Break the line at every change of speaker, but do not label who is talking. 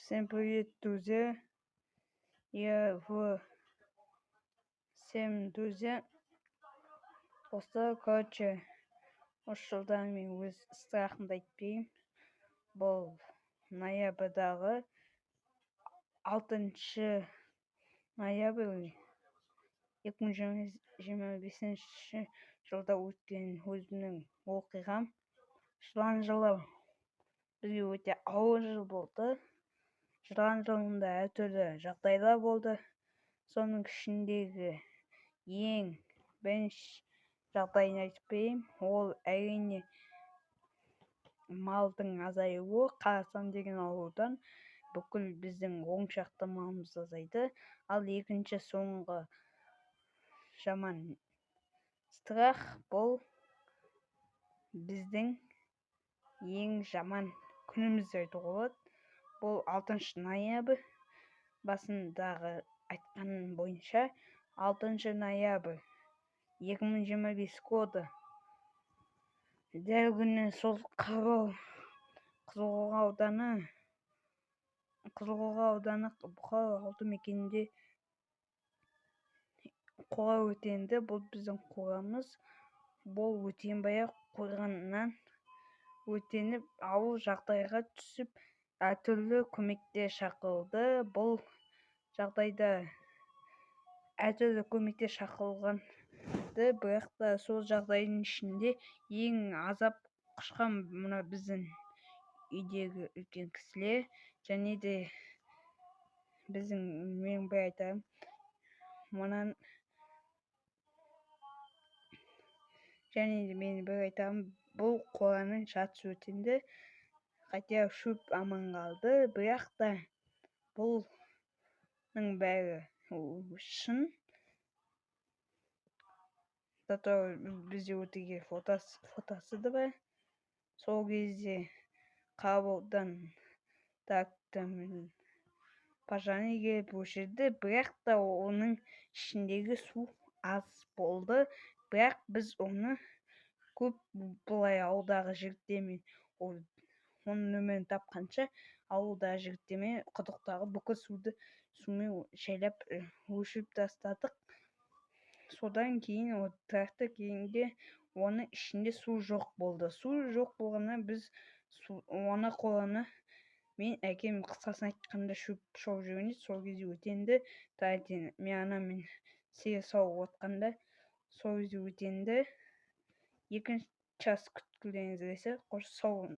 Всем привет, друзья! Всем друзья. Короче, осы жылдан мен өз страхымды айтпаймын. Бұл ноябрьдағы 6 ноябрь 2025 жылда өткен өзімнің оқиғам. Жылан жылы бізге өте ауыр жыл болды. Жылан жылында әртүрлі жағдайлар болды. Соның ішіндегі ең бірінші жағдайын айтып берейін. Ол әрине малдың азаюы, қарасан деген аурудан бүкіл біздің оң жақты малымыз азайды. Ал екінші соңғы жаман страх бұл біздің ең жаман күніміз айтуға болады. Бұл 6 ноябрь. Басындағы айтқаным бойынша 6 ноябрь 2025 годы. Дәл күні сол Қызылқоға ауданы Бұқар ауылды мекенінде қора өртенді. Бұл біздің қорамыз. Бұл өртенбай-ақ қойғаннан өртеніп ауыр жағдайға түсіп, әртүрлі көмекте шақырылды. Бұл жағдайда әртүрлі көмекте шақырылғанды, бірақ та сол жағдайдың ішінде ең азап құшқан мына біздің үйдегі үлкен кісілер, және де мен бір айтарым, бұл қораның жартысы өртенді, хотя шөп аман қалды, бірақ та бұның бәрі шын. Зато бізде өтеген фотосы да бар. Сол кезде Қарабаудан трактормен пожарный келіп өшірді, бірақ та оның ішіндегі су аз болды. Бірақ біз оны көп былай ауылдағы жігіттермен, оның нөмірін тапқанша ауылдағы жігіттермен құдықтағы бүкіл сумен шайлап өшіріп тастадық. Содан кейін трактор келгенде оның ішінде су жоқ болды. Су жоқ болғаннан біз оны қораны мен әкем қысқасын айтқанда шөп шауып жүргенде сол кезде өртенді. Мен анаммен сиыр сауып отқанда сол кезде өртенді. Екінші час күткілеріңіз келсе, қош сау болыңыз.